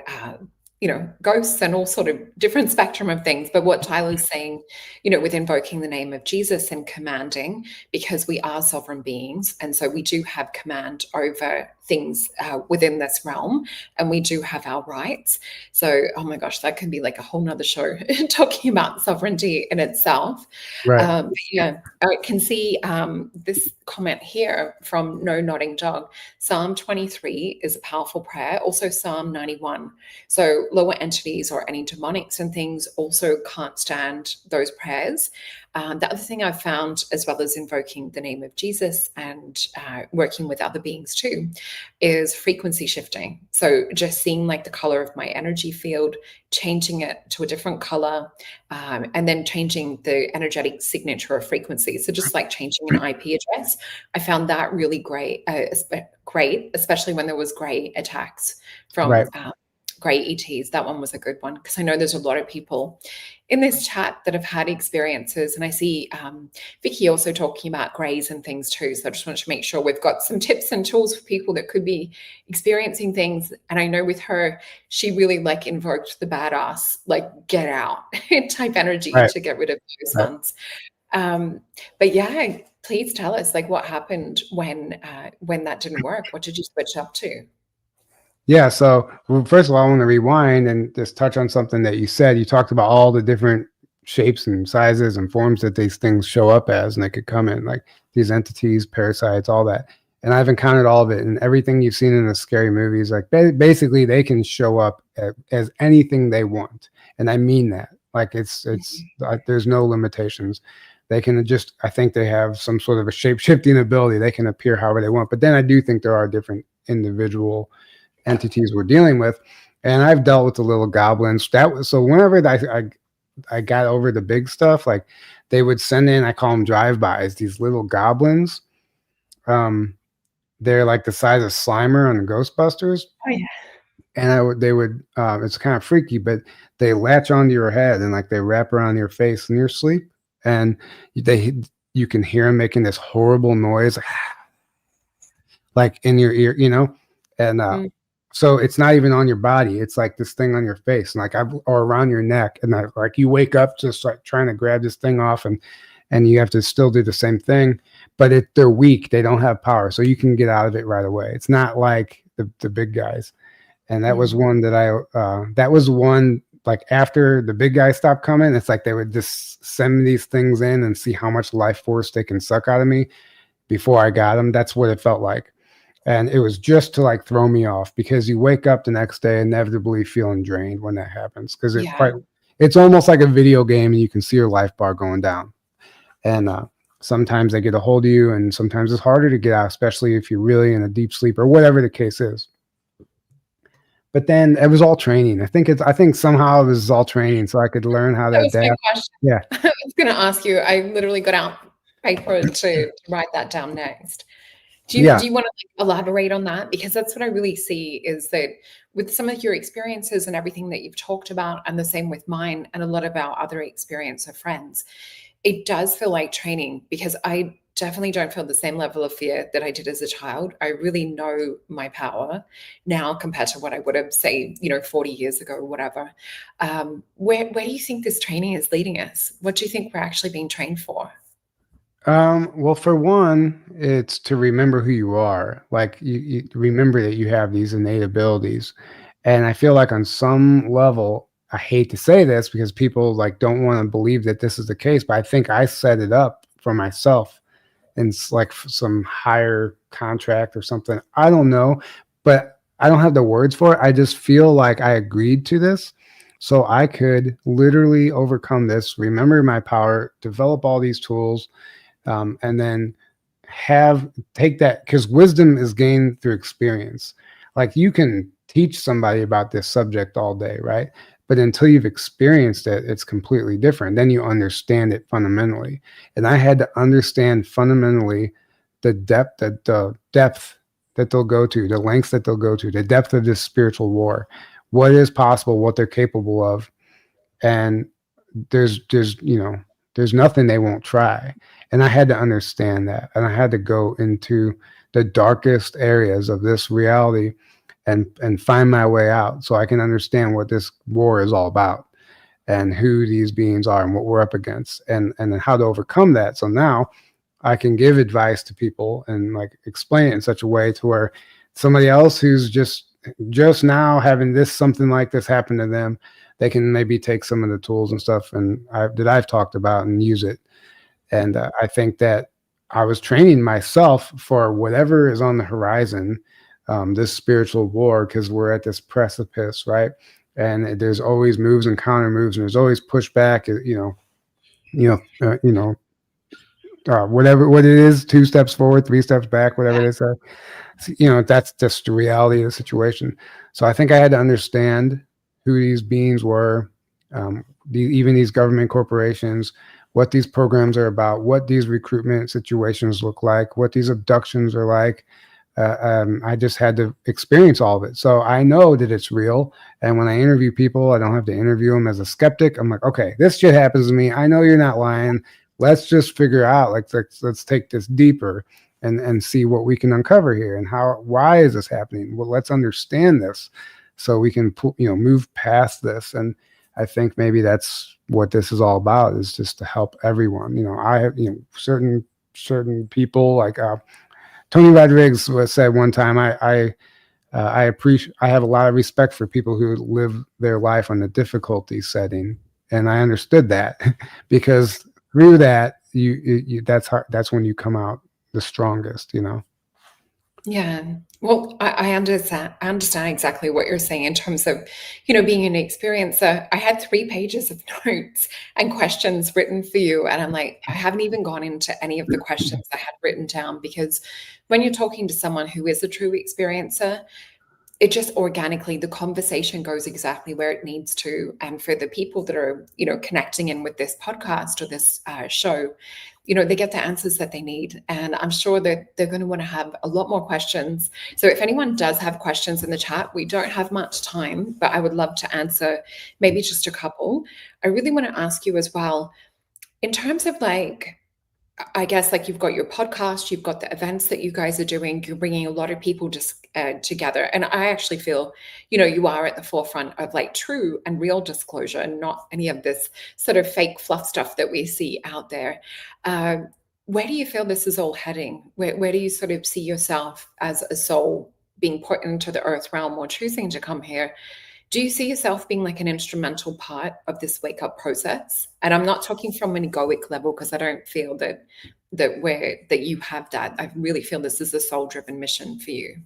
ghosts and all sort of different spectrum of things. But what Tyler's saying, with invoking the name of Jesus and commanding, because we are sovereign beings, and so we do have command over things within this realm, and we do have our rights. So, oh my gosh, that can be like a whole nother show talking about sovereignty in itself. Right. Yeah, I can see this comment here from No Nodding Dog. Psalm 23 is a powerful prayer. Also Psalm 91. So lower entities or any demonics and things also can't stand those prayers. The other thing I've found, as well as invoking the name of Jesus and working with other beings too, is frequency shifting. So just seeing like the color of my energy field, changing it to a different color, and then changing the energetic signature of frequency. So just like changing an IP address, I found that really great, especially when there was gray attacks from gray ETs. That one was a good one, because I know there's a lot of people in this chat that have had experiences, and I see Vicky also talking about grays and things too. So I just wanted to make sure we've got some tips and tools for people that could be experiencing things. And I know with her, she really like invoked the badass, like get out type energy to get rid of those ones. But yeah, please tell us like what happened when that didn't work. What did you switch up to? Yeah, so first of all, I want to rewind and just touch on something that you said. You talked about all the different shapes and sizes and forms that these things show up as, and they could come in, like these entities, parasites, all that. And I've encountered all of it, and everything you've seen in the scary movies, like basically they can show up as anything they want. And I mean that. Like it's there's no limitations. They can just, I think they have some sort of a shape-shifting ability. They can appear however they want. But then I do think there are different individual entities we're dealing with, and I've dealt with the little goblins. That was so whenever I got over the big stuff, like they would send in, I call them drive-bys, these little goblins. They're like the size of Slimer on the Ghostbusters. Oh yeah. And they would it's kind of freaky, but they latch onto your head and like they wrap around your face in your sleep, and you can hear them making this horrible noise like in your ear, and so it's not even on your body. It's like this thing on your face and or around your neck. And like you wake up just like trying to grab this thing off, and you have to still do the same thing, but they're weak. They don't have power. So you can get out of it right away. It's not like the big guys. And that was one that like after the big guys stopped coming, it's like they would just send these things in and see how much life force they can suck out of me before I got them. That's what it felt like. And it was just to like throw me off, because you wake up the next day inevitably feeling drained when that happens, because it's almost like a video game and you can see your life bar going down. And sometimes they get a hold of you, and sometimes it's harder to get out, especially if you're really in a deep sleep or whatever the case is. But then it was all training. I think somehow it was all training, so I could learn how to adapt. Yeah, I was going to ask you. I literally got out paper to write that down next. Do you want to like elaborate on that? Because that's what I really see, is that with some of your experiences and everything that you've talked about, and the same with mine and a lot of our other experience of friends, it does feel like training, because I definitely don't feel the same level of fear that I did as a child. I really know my power now compared to what I would have, say, 40 years ago or whatever. Where do you think this training is leading us? What do you think we're actually being trained for? Well, for one, it's to remember who you are. Like you remember that you have these innate abilities. And I feel like on some level, I hate to say this because people like don't want to believe that this is the case, but I think I set it up for myself in like some higher contract or something. I don't know, but I don't have the words for it. I just feel like I agreed to this so I could literally overcome this, remember my power, develop all these tools, and then take that, because wisdom is gained through experience. Like you can teach somebody about this subject all day, right? But until you've experienced it, it's completely different. Then you understand it fundamentally. And I had to understand fundamentally the depth that they'll go to, the lengths that they'll go to, the depth of this spiritual war, what is possible, what they're capable of. And there's nothing they won't try. And I had to understand that. And I had to go into the darkest areas of this reality and find my way out so I can understand what this war is all about and who these beings are and what we're up against and how to overcome that. So now I can give advice to people and like explain it in such a way to where somebody else who's just now having something like this happen to them, they can maybe take some of the tools and stuff that I've talked about and use it. And I think that I was training myself for whatever is on the horizon, this spiritual war, because we're at this precipice, right? and there's always moves and counter moves, and there's always pushback. Whatever what it is, 2 steps forward, 3 steps back, whatever it is. That's just the reality of the situation. So I think I had to understand who these beings were, even these government corporations, what these programs are about, what these recruitment situations look like, what these abductions are like. I just had to experience all of it. So I know that it's real. And when I interview people, I don't have to interview them as a skeptic. I'm like, okay, this shit happens to me. I know you're not lying. Let's just figure out, like, let's take this deeper and see what we can uncover here and why is this happening? Well, let's understand this so we can move past this. And I think maybe that's what this is all about, is just to help everyone. I have, certain people like, Tony Rodriguez said one time, I have a lot of respect for people who live their life on the difficulty setting, and I understood that because through that, that's when you come out the strongest. Yeah. Well, I understand exactly what you're saying in terms of, being an experiencer. I had 3 pages of notes and questions written for you. And I'm like, I haven't even gone into any of the questions I had written down, because when you're talking to someone who is a true experiencer, it just organically, the conversation goes exactly where it needs to. And for the people that are, connecting in with this podcast or this show, they get the answers that they need. And I'm sure that they're going to want to have a lot more questions. So if anyone does have questions in the chat, we don't have much time, but I would love to answer maybe just a couple. I really want to ask you as well, in terms of I guess you've got your podcast, you've got the events that you guys are doing, you're bringing a lot of people just together. And I actually feel, you are at the forefront of true and real disclosure, and not any of this sort of fake fluff stuff that we see out there. Where do you feel this is all heading? Where do you sort of see yourself as a soul being put into the earth realm or choosing to come here? Do you see yourself being an instrumental part of this wake up process? And I'm not talking from an egoic level, because I don't feel that you have that. I really feel this is a soul driven mission for you.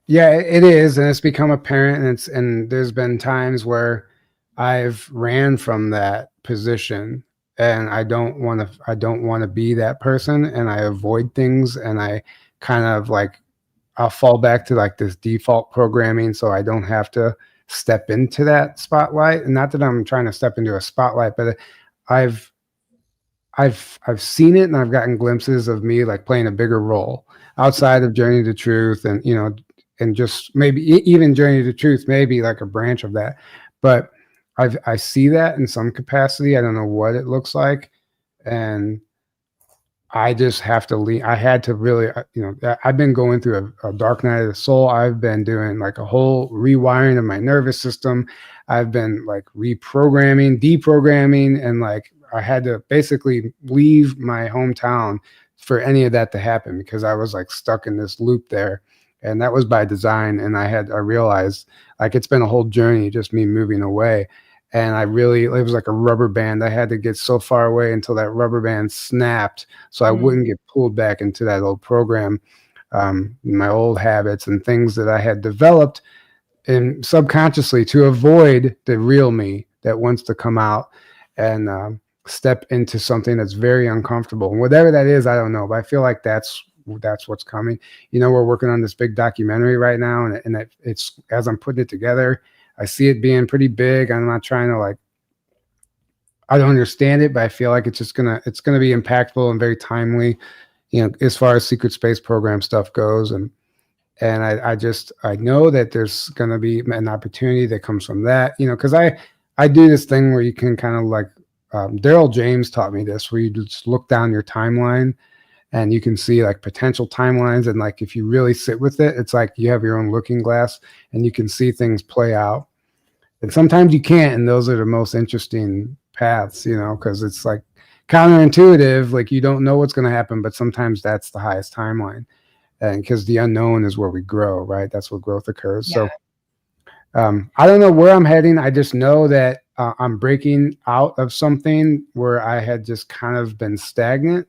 Yeah, it is, and it's become apparent. And there's been times where I've ran from that position, and I don't want to be that person, and I avoid things, and I kind of I'll fall back to this default programming, so I don't have to step into that spotlight. And not that I'm trying to step into a spotlight, but I've seen it, and I've gotten glimpses of me playing a bigger role outside of Journey to Truth, and and just maybe even Journey to Truth, maybe a branch of that. But I see that in some capacity. I don't know what it looks like, and I just have to leave. I had to really, I've been going through a dark night of the soul. I've been doing a whole rewiring of my nervous system. I've been reprogramming, deprogramming, and I had to basically leave my hometown for any of that to happen, because I was stuck in this loop there. And that was by design. And I realized it's been a whole journey, just me moving away. And it was like a rubber band. I had to get so far away until that rubber band snapped, so I wouldn't get pulled back into that old program, my old habits and things that I had developed and subconsciously to avoid the real me that wants to come out and step into something that's very uncomfortable. And whatever that is, I don't know, but I feel like that's what's coming. We're working on this big documentary right now, and it's as I'm putting it together, I see it being pretty big. I'm not trying to I don't understand it, but I feel like it's gonna be impactful and very timely, as far as secret space program stuff goes. And I know that there's gonna be an opportunity that comes from that, because I do this thing where you can kind of Daryl James taught me this, where you just look down your timeline and you can see potential timelines. And if you really sit with it, it's you have your own looking glass and you can see things play out. And sometimes you can't. And those are the most interesting paths, because it's counterintuitive. You don't know what's going to happen, but sometimes that's the highest timeline. And because the unknown is where we grow, right? That's where growth occurs. Yeah. So I don't know where I'm heading. I just know that I'm breaking out of something where I had just kind of been stagnant.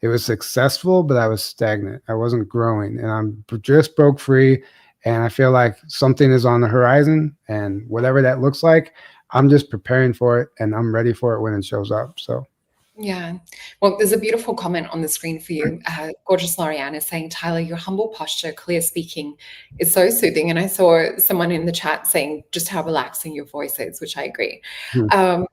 It was successful, but I was stagnant. I wasn't growing, and I'm just broke free. And I feel like something is on the horizon, and whatever that looks like, I'm just preparing for it, and I'm ready for it when it shows up. So Yeah. Well, there's a beautiful comment on the screen for you. Gorgeous Lorianne is saying, Tyler, your humble posture, clear speaking is so soothing. And I saw someone in the chat saying just how relaxing your voice is, which I agree. hmm.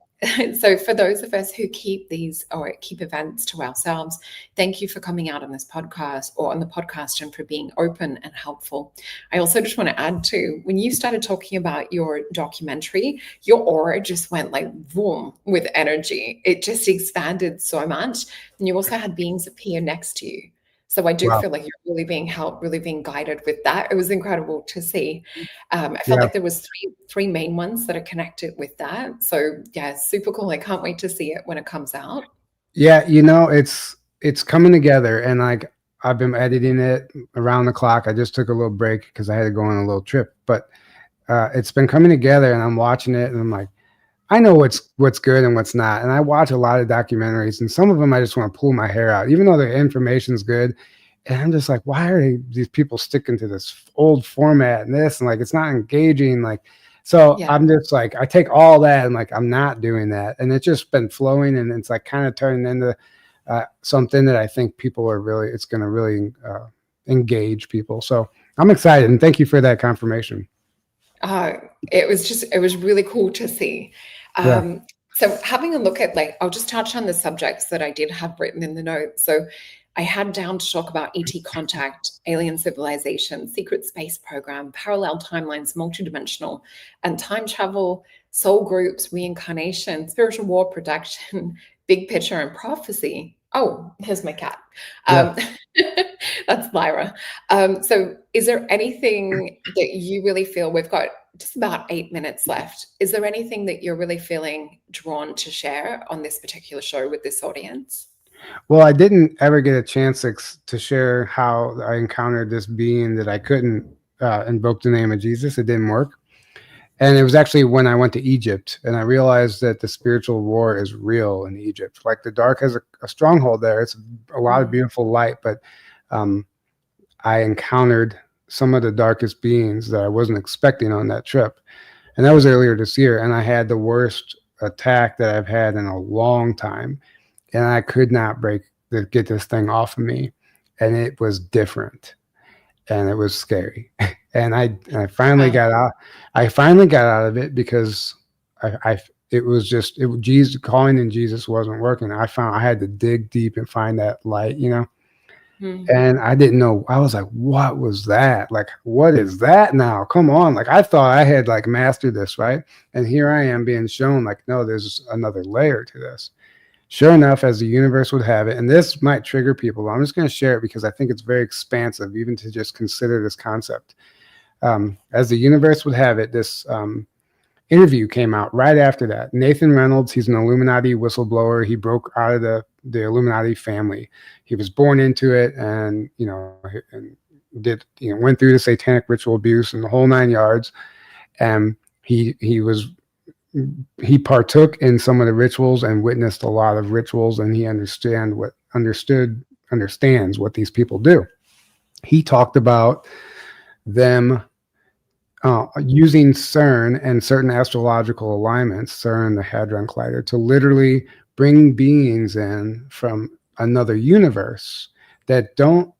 So for those of us who keep these or keep events to ourselves, thank you for coming out on this podcast or on the podcast and for being open and helpful. I also just want to add to when you started talking about your documentary, your aura just went like boom with energy. It just expanded so much. And you also had beings appear next to you. So I do Wow. feel like you're really being helped, really being guided with that. It was incredible to see. I felt Yeah. like there was three main ones that are connected with that. So yeah, super cool. I can't wait to see it when it comes out. Yeah, it's coming together, and like I've been editing it around the clock. I just took a little break because I had to go on a little trip, but it's been coming together, and I'm watching it, and I'm like, I know what's good and what's not. And I watch a lot of documentaries, and some of them I just want to pull my hair out, even though the information's good. And I'm just like, why are these people sticking to this old format and this? And like, it's not engaging. Like, so Yeah. I'm just like, I take all that and like, I'm not doing that. And it's just been flowing, and it's like kind of turning into something that I think people are really, it's going to really engage people. So I'm excited. And thank you for that confirmation. It was really cool to see. Yeah. So having a look at like, I'll just touch on the subjects that I did have written in the notes. So I had down to talk about ET contact, alien civilization, secret space program, parallel timelines, multidimensional, and time travel, soul groups, reincarnation, spiritual war production, big picture, and prophecy. Oh, here's my cat. Yeah. That's Lyra. So is there anything that you really feel we've got just about 8 minutes left? Is there anything that you're really feeling drawn to share on this particular show with this audience? Well, I didn't ever get a chance to share how I encountered this being that I couldn't invoke the name of Jesus. It didn't work. And it was actually when I went to Egypt, and I realized that the spiritual war is real in Egypt. Like the dark has a stronghold there. It's a lot of beautiful light, but I encountered some of the darkest beings that I wasn't expecting on that trip. And that was earlier this year. And I had the worst attack that I've had in a long time. And I could not get this thing off of me. And it was different. And it was scary. And I finally got out. I finally got out of it because it was just Jesus, calling in Jesus wasn't working. I found I had to dig deep and find that light, And I didn't know. I was like, what was that? Like, what is that now? Come on. Like, I thought I had like mastered this, right? And here I am being shown like, no, there's another layer to this. Sure enough, as the universe would have it, and this might trigger people, but I'm just going to share it because I think it's very expansive, even to just consider this concept. As the universe would have it, this interview came out right after that. Nathan Reynolds, he's an Illuminati whistleblower. He broke out of the Illuminati family. He was born into it, and went through the satanic ritual abuse and the whole 9 yards. And he partook in some of the rituals and witnessed a lot of rituals, and he understands what these people do. He talked about them using CERN and certain astrological alignments, CERN, the Hadron Collider, to literally bring beings in from another universe that don't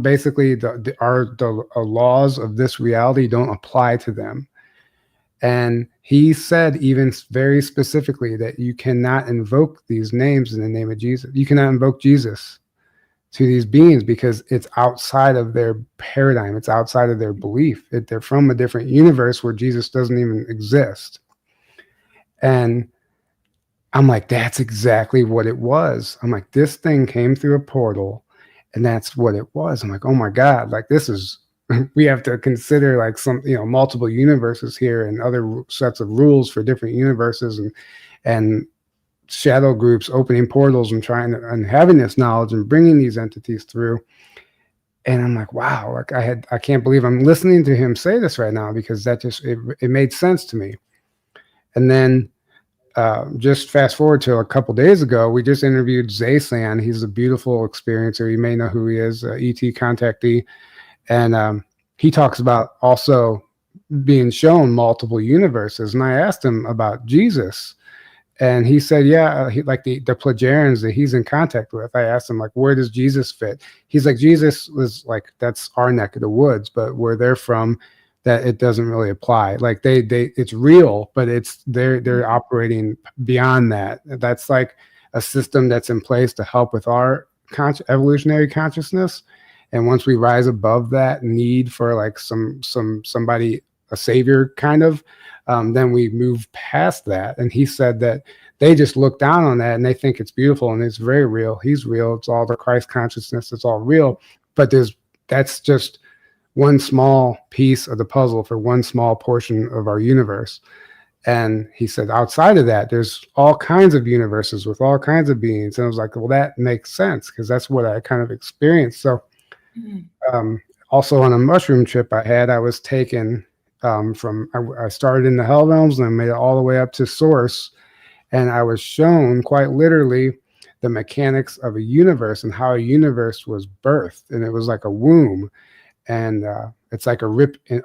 basically the laws of this reality don't apply to them. And he said even very specifically that you cannot invoke these names in the name of Jesus. You cannot invoke Jesus to these beings because it's outside of their paradigm. It's outside of their belief. They're from a different universe where Jesus doesn't even exist. And I'm like, that's exactly what it was. I'm like, this thing came through a portal, and that's what it was. I'm like, oh my God, like this is, we have to consider like some, multiple universes here and other sets of rules for different universes and shadow groups opening portals and and having this knowledge and bringing these entities through. And I'm like, wow, like I can't believe I'm listening to him say this right now, because that just, it made sense to me. And then just fast forward to a couple days ago, we just interviewed Zaysan. He's a beautiful experiencer. You may know who he is, ET contactee. And he talks about also being shown multiple universes. And I asked him about Jesus, and he said, yeah, like the Plejarians that he's in contact with. I asked him, like, where does Jesus fit? He's like, Jesus was like, that's our neck of the woods, but where they're from, that it doesn't really apply. Like it's real, but they're operating beyond that. That's like a system that's in place to help with our evolutionary consciousness. And once we rise above that need for like somebody, a savior kind of, then we move past that. And he said that they just look down on that and they think it's beautiful and it's very real. He's real. It's all the Christ consciousness. It's all real. But that's just one small piece of the puzzle for one small portion of our universe. And he said, outside of that, there's all kinds of universes with all kinds of beings. And I was like, well, that makes sense because that's what I kind of experienced. So also on a mushroom trip I was taken I started in the hell realms and I made it all the way up to source. And I was shown quite literally the mechanics of a universe and how a universe was birthed. And it was like a womb. And it's like a rip in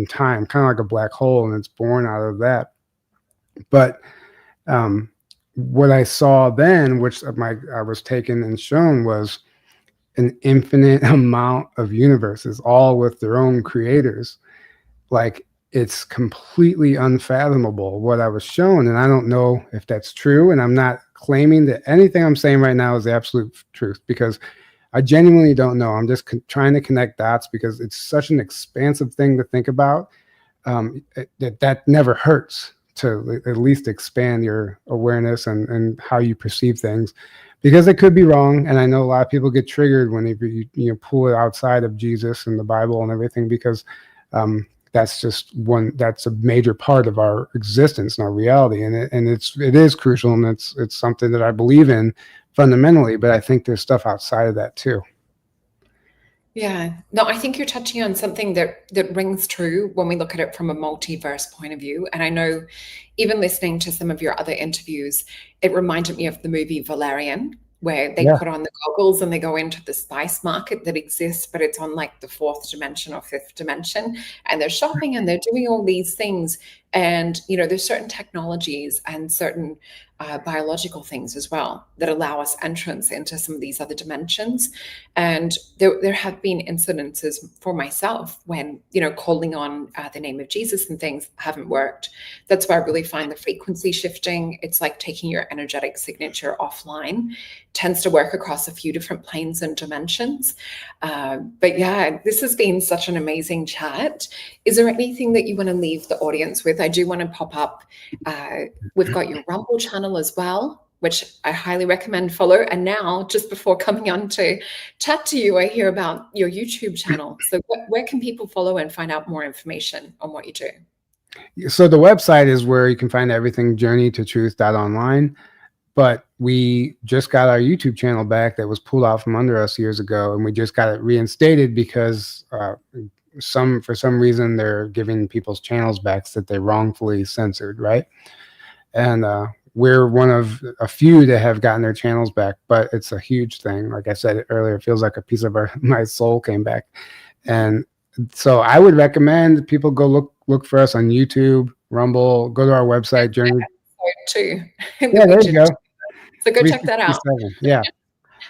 time, kind of like a black hole, and it's born out of that. But what I saw then, which I was taken and shown, was an infinite amount of universes, all with their own creators. Like, it's completely unfathomable what I was shown, and I don't know if that's true. And I'm not claiming that anything I'm saying right now is the absolute truth, because I genuinely don't know. I'm just trying to connect dots because it's such an expansive thing to think about. That never hurts to at least expand your awareness and how you perceive things, because it could be wrong. And I know a lot of people get triggered when you pull it outside of Jesus and the Bible and everything, because that's a major part of our existence and our reality. And it is crucial. And it's something that I believe in fundamentally, but I think there's stuff outside of that too. Yeah, no, I think you're touching on something that rings true when we look at it from a multiverse point of view. And I know, even listening to some of your other interviews, it reminded me of the movie Valerian, where they put on the goggles and they go into the spice market that exists, but it's on like the fourth dimension or fifth dimension, and they're shopping and they're doing all these things. And, there's certain technologies and certain biological things as well that allow us entrance into some of these other dimensions. And there have been incidences for myself when, calling on the name of Jesus and things haven't worked. That's why I really find the frequency shifting. It's like taking your energetic signature offline, tends to work across a few different planes and dimensions. But yeah, this has been such an amazing chat. Is there anything that you want to leave the audience with? I do want to pop up. We've got your Rumble channel as well, which I highly recommend follow. And now, just before coming on to chat to you, I hear about your YouTube channel. So where can people follow and find out more information on what you do? So the website is where you can find everything, journeytotruth.online. But we just got our YouTube channel back that was pulled out from under us years ago, and we just got it reinstated because for some reason they're giving people's channels back that they wrongfully censored, right? And we're one of a few that have gotten their channels back, but it's a huge thing. Like I said earlier, it feels like a piece of my soul came back. And so I would recommend people go look for us on YouTube, Rumble, go to our website, Journey. Too. Yeah, there you go. So go check that out. Yeah.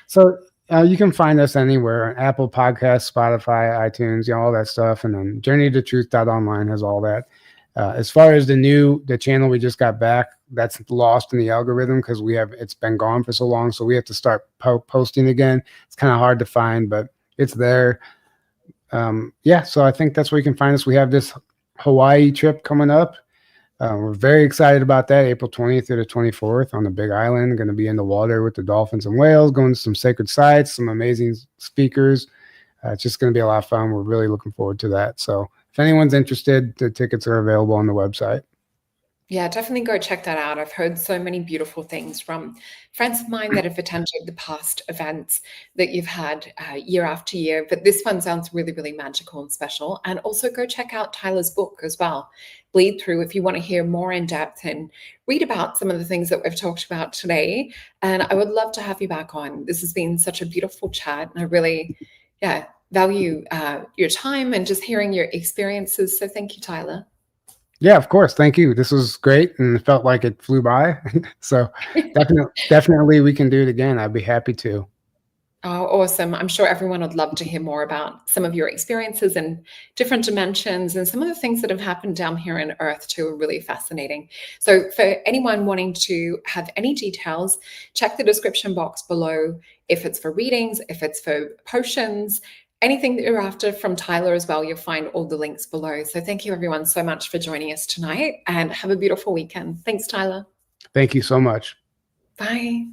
So you can find us anywhere: Apple Podcasts, Spotify, iTunes, all that stuff. And then journeytotruth.online has all that. As far as the channel we just got back, that's lost in the algorithm because it's been gone for so long. So we have to start posting again. It's kind of hard to find, but it's there. So I think that's where you can find us. We have this Hawaii trip coming up. We're very excited about that. April 20th through the 24th on the Big Island. Going to be in the water with the dolphins and whales, going to some sacred sites, some amazing speakers. It's just going to be a lot of fun. We're really looking forward to that. So if anyone's interested, the tickets are available on the website. Yeah, definitely go check that out. I've heard so many beautiful things from friends of mine that have attended the past events that you've had year after year. But this one sounds really, really magical and special. And also go check out Tyler's book as well, Bleed Through, if you want to hear more in depth and read about some of the things that we've talked about today. And I would love to have you back on. This has been such a beautiful chat. And I really, value your time and just hearing your experiences. So thank you, Tyler. Yeah, of course. Thank you. This was great and it felt like it flew by. So definitely we can do it again. I'd be happy to. Oh, awesome. I'm sure everyone would love to hear more about some of your experiences in different dimensions, and some of the things that have happened down here on Earth too are really fascinating. So for anyone wanting to have any details, check the description box below. If it's for readings, if it's for potions, anything that you're after from Tyler as well, you'll find all the links below. So thank you everyone so much for joining us tonight, and have a beautiful weekend. Thanks, Tyler. Thank you so much. Bye.